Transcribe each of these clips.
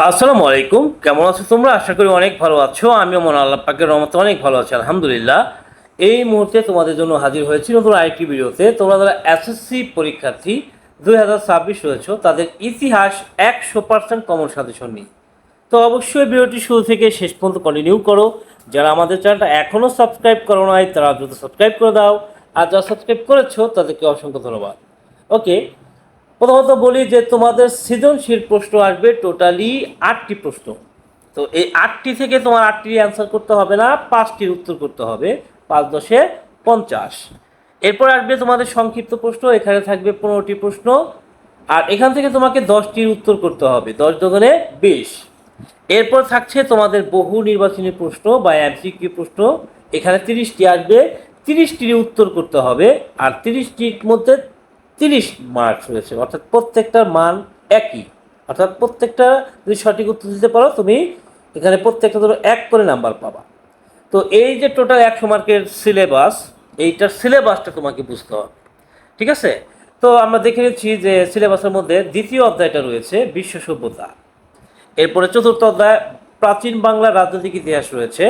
আসসালামু আলাইকুম, কেমন আছো তোমরা? আশা করি অনেক ভালো আছো। আমিও মনে আল্লাহ পাকের রহমতে অনেক ভালো আছি, আলহামদুলিল্লাহ। এই মুহূর্তে তোমাদের জন্য হাজির হয়েছি নতুন আরেকটি ভিডিওতে। তোমরা যারা এসএসসি পরীক্ষার্থী 2026 রয়েছো, তাদের ইতিহাস 100% কমন সাজেশন নিই। তো অবশ্যই ভিডিওটি শুরু থেকে শেষ পর্যন্ত কন্টিনিউ করো। যারা আমাদের চ্যানেলটা এখনও সাবস্ক্রাইব করো নাই, তারা দ্রুত সাবস্ক্রাইব করে দাও। আর যারা সাবস্ক্রাইব করেছো তাদেরকে অসংখ্য ধন্যবাদ। ওকে, প্রথমত বলি যে তোমাদের সৃজনশীল প্রশ্ন আসবে টোটালি 8টি প্রশ্ন। তো এই 8টি থেকে তোমার 8টি অ্যান্সার করতে হবে না, 5টির উত্তর করতে হবে। 5 10 50। এরপর আসবে তোমাদের সংক্ষিপ্ত প্রশ্ন, এখানে থাকবে 15টি প্রশ্ন। আর এখান থেকে তোমাকে 10টির উত্তর করতে হবে, 10 দোকানে 20। এরপর থাকছে তোমাদের বহু নির্বাচনী প্রশ্ন বা এমসিকিউ প্রশ্ন, এখানে 30টি আসবে। 30টির উত্তর করতে হবে। আর 30টির মধ্যে 30 মার্কস রয়েছে, অর্থাৎ প্রত্যেকটার মান একই। অর্থাৎ প্রত্যেকটা যদি সঠিক উত্তর দিতে পারো, তুমি এখানে প্রত্যেকটা ধরো 1 করে নাম্বার পাবা। তো এই যে টোটাল 100 মার্কের সিলেবাস, এইটার সিলেবাসটা তোমাকে বুঝতে হবে। ঠিক আছে? তো আমরা দেখে নিচ্ছি যে সিলেবাসের মধ্যে দ্বিতীয় অধ্যায়টা রয়েছে বিশ্ব সভ্যতা। এরপরে চতুর্থ অধ্যায় প্রাচীন বাংলার রাজনৈতিক ইতিহাস রয়েছে।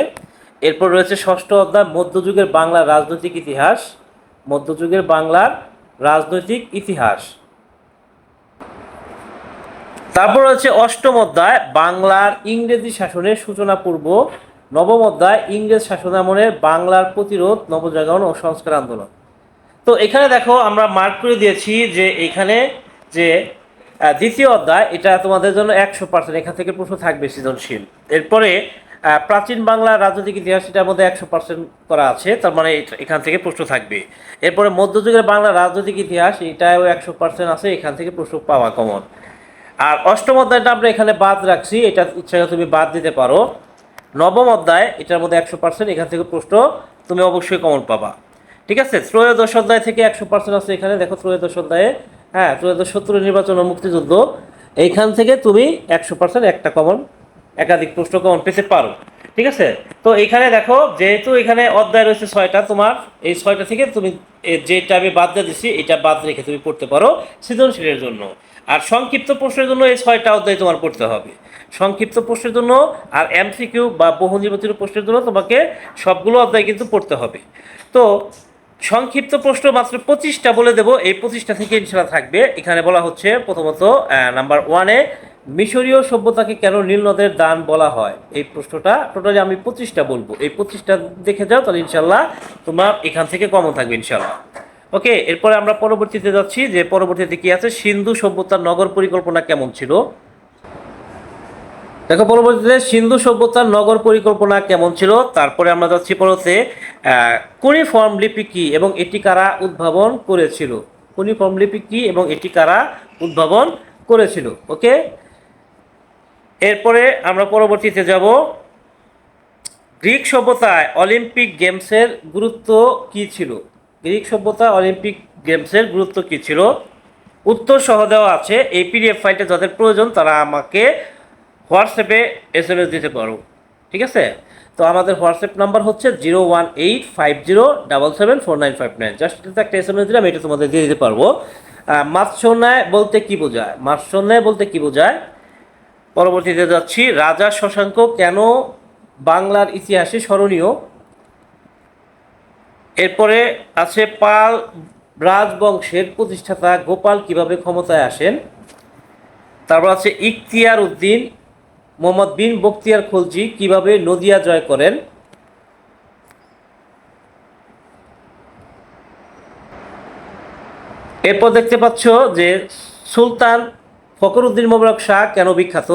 এরপর রয়েছে ষষ্ঠ অধ্যায় মধ্যযুগের বাংলার রাজনৈতিক ইতিহাস। মধ্যযুগের বাংলার রাজনৈতিক ইতিহাস। তারপর রয়েছে অষ্টম অধ্যায় বাংলার ইংরেজি শাসনের সূচনা পূর্ব। নবম অধ্যায় ইংরেজ শাসনামলের বাংলার প্রতিরোধ, নবজাগরণ ও সংস্কার আন্দোলন। তো এখানে দেখো আমরা মার্ক করে দিয়েছি যে এখানে যে দ্বিতীয় অধ্যায়, এটা তোমাদের জন্য 100%, এখান থেকে প্রশ্ন থাকবে সৃজনশীল। এরপরে প্রাচীন বাংলার রাজনৈতিক ইতিহাস, এটার মধ্যে 100% করা আছে, তার মানে এখান থেকে প্রশ্ন থাকবে। এরপরে মধ্যযুগের বাংলার রাজনৈতিক ইতিহাস, এটাও 100% আছে, এখান থেকে প্রশ্ন পাওয়া কমন। আর অষ্টম অধ্যায়টা আমরা এখানে বাদ রাখছি, এটা ইচ্ছা তুমি বাদ দিতে পারো। নবম অধ্যায়, এটার মধ্যে 100%, এখান থেকে প্রশ্ন তুমি অবশ্যই কমন পাবা। ঠিক আছে? ত্রয়োদশ অধ্যায় থেকে 100% আছে, এখানে দেখো ত্রয়োদশ অধ্যায়ে, হ্যাঁ, ত্রয়োদশ সত্তর নির্বাচন ও মুক্তিযুদ্ধ, এইখান থেকে তুমি 100% একটা কমন, একাধিক প্রশ্ন কমন পেতে পারো। ঠিক আছে? তো এখানে দেখো, যেহেতু এখানে অধ্যায় রয়েছে 6টা, তোমার এই 6টা থেকে তুমি যেটা আমি বাদ দিয়ে দিচ্ছি, এটা বাদ রেখে তুমি পড়তে পারো সৃজনশীলের জন্য। আর সংক্ষিপ্ত প্রশ্নের জন্য এই 6টা অধ্যায় তোমার পড়তে হবে সংক্ষিপ্ত প্রশ্নের জন্য। আর এমসিকিউ বা বহু নির্বাচনী প্রশ্নের জন্য তোমাকে সবগুলো অধ্যায় কিন্তু পড়তে হবে। তো সংক্ষিপ্ত প্রশ্ন মাত্র 25টা বলে দেবো, এই 25টা থেকে ইনশাল্লাহ থাকবে। এখানে বলা হচ্ছে প্রথমত নাম্বার 1-এ মিশরীয় সভ্যতাকে কেন নীল নদের দান বলা হয়, এই প্রশ্নটা টোটালি আমি 25টা বলবো। এই 25টা দেখে যাও, তাহলে ইনশাল্লাহ তোমার এখান থেকে কমন থাকবে ইনশাল্লাহ। ওকে, এরপরে আমরা পরবর্তীতে যাচ্ছি যে পরবর্তীতে কি আছে, সিন্ধু সভ্যতার নগর পরিকল্পনা কেমন ছিল। দেখো পরবর্তীতে সিন্ধু সভ্যতার নগর পরিকল্পনা কেমন ছিল। তারপরে আমরা যাচ্ছি পরতে কুনিফর্ম লিপি কি এবং এটি কারা উদ্ভাবন করেছিল। কুনিফর্ম লিপি কি এবং এটি কারা উদ্ভাবন করেছিল। ওকে, এরপরে আমরা পরবর্তীতে যাব গ্রিক সভ্যতায় অলিম্পিক গেমসের গুরুত্ব কি ছিল। গ্রিক সভ্যতায় অলিম্পিক গেমসের গুরুত্ব কি ছিল। উত্তর সহ দেওয়া আছে, এই পিডিএফ ফাইলটা যাদের প্রয়োজন তারা আমাকে হোয়াটসঅ্যাপে SMS দিতে পারো। ঠিক আছে? তো আমাদের হোয়াটসঅ্যাপ নাম্বার হচ্ছে 01850774959। জাস্ট এটাতে একটা SMS দিলাম, এটা তোমাদের দিয়ে দিতে পারবো। মাৎস্যন্যায় বলতে কি বোঝায়। মাৎস্যন্যায় বলতে কি বোঝায়। পরবর্তীতে যাচ্ছি রাজা শশাঙ্ক কেন বাংলার ইতিহাসে স্মরণীয়। এরপরে আছে পাল রাজবংশের প্রতিষ্ঠাতা গোপাল কিভাবে ক্ষমতায় আসেন। তারপর আছে ইখতিয়ার উদ্দিন মোহাম্মদ বিন বখতিয়ার খলজি কিভাবে নদিয়া জয় করেন। এরপর দেখতে পাচ্ছ যে সুলতান ফখরুদ্দিন মোবারক শাহ কেন বিখ্যাত।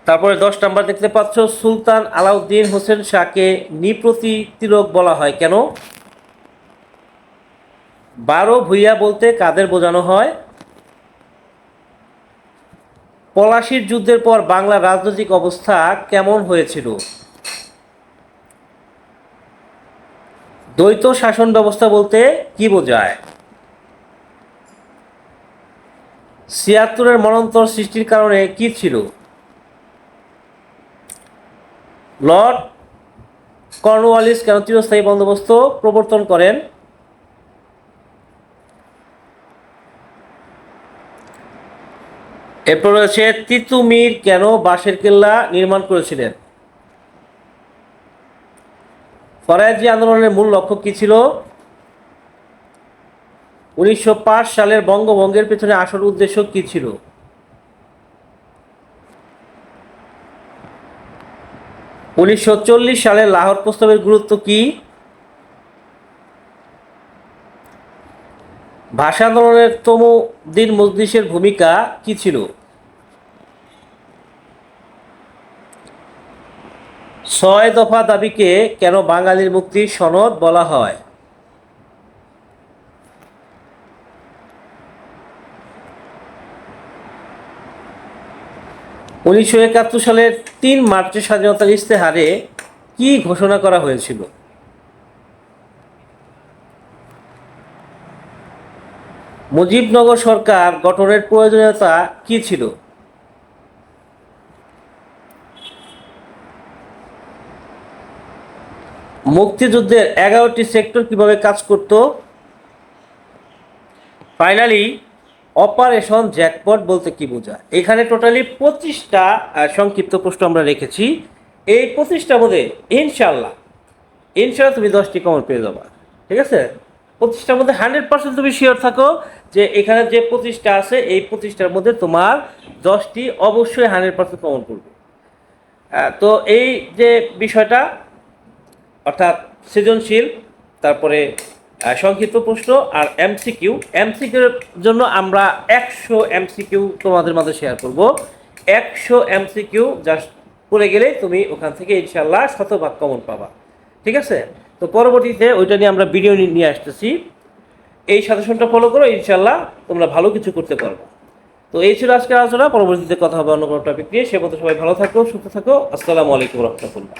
তারপরে 10 নম্বর দেখতে পাচ্ছ সুলতান আলাউদ্দিন হোসেন শাহকে নৃপতি তিলক বলা হয় কেন। 12 ভূঁইয়া বলতে কাদের বোঝানো হয়। পলাশির যুদ্ধের পর বাংলার রাজনৈতিক অবস্থা কেমন হয়েছিল। দ্বৈত শাসন ব্যবস্থা বলতে কি বোঝায়। 76-এর মন্বন্তর সৃষ্টির কারণে কি ছিল। লর্ড কর্নওয়ালিস কেন চিরস্থায়ী বন্দোবস্ত প্রবর্তন করেন। এরপর রয়েছে তিতুমির কেন বাঁশের কেল্লা নির্মাণ করেছিলেন? ফরাজি আন্দোলনের মূল লক্ষ্য কি ছিল? 1905 সালের বঙ্গভঙ্গের পেছনে আসল উদ্দেশ্য কি ছিল? 1940 সালে লাহোর প্রস্তাবের গুরুত্ব কি? ভাষা আন্দোলনের তমুদ্দিন মজলিসের ভূমিকা কি ছিল? 6 দফা দাবিকে কেন বাঙালির মুক্তির সনদ বলা হয়? 1971 সালের 3 মার্চের স্বাধীনতার ইশতেহারে কি ঘোষণা করা হয়েছিল? মুজিবনগর সরকার গঠনের প্রয়োজনীয়তা কি ছিল? মুক্তিযুদ্ধের 11টি সেক্টর কিভাবে কাজ করত? ফাইনালি অপারেশন জ্যাকপট বলতে কি বোঝায়? এখানে টোটালি 25টা সংক্ষিপ্ত প্রশ্ন আমরা রেখেছি। এই 25টার মধ্যে ইনশাল্লাহ তুমি 10টি কমন পেয়ে যাবা। ঠিক আছে, 25টার মধ্যে 100% তুমি শিওর থাকো যে এখানে যে 25টা আছে এই 25টার মধ্যে তোমার 10টি অবশ্যই 100% কমন পড়বে। তো এই যে বিষয়টা অর্থাৎ সৃজনশীল, তারপরে সংক্ষিপ্ত প্রশ্ন আর এমসিকিউর জন্য আমরা 100 এমসিকিউ তোমাদের মাঝে শেয়ার করব। 100 এমসিকিউ জাস্ট করে গেলে তুমি ওখান থেকে ইনশাল্লাহ 100% কমন পাবা। ঠিক আছে, তো পরবর্তীতে ওইটা নিয়ে আমরা ভিডিও নিয়ে আসতেছি। এই সাজেশনটা ফলো করো, ইনশাল্লাহ তোমরা ভালো কিছু করতে পারবে। তো এই ছিল আজকের আলোচনা, পরবর্তীতে কথা হবে অন্য কোনো টপিক নিয়ে। সে মতো সবাই ভালো থাকো, সুস্থ থাকো। আসসালামু আলাইকুম রহমতুল্লাহ।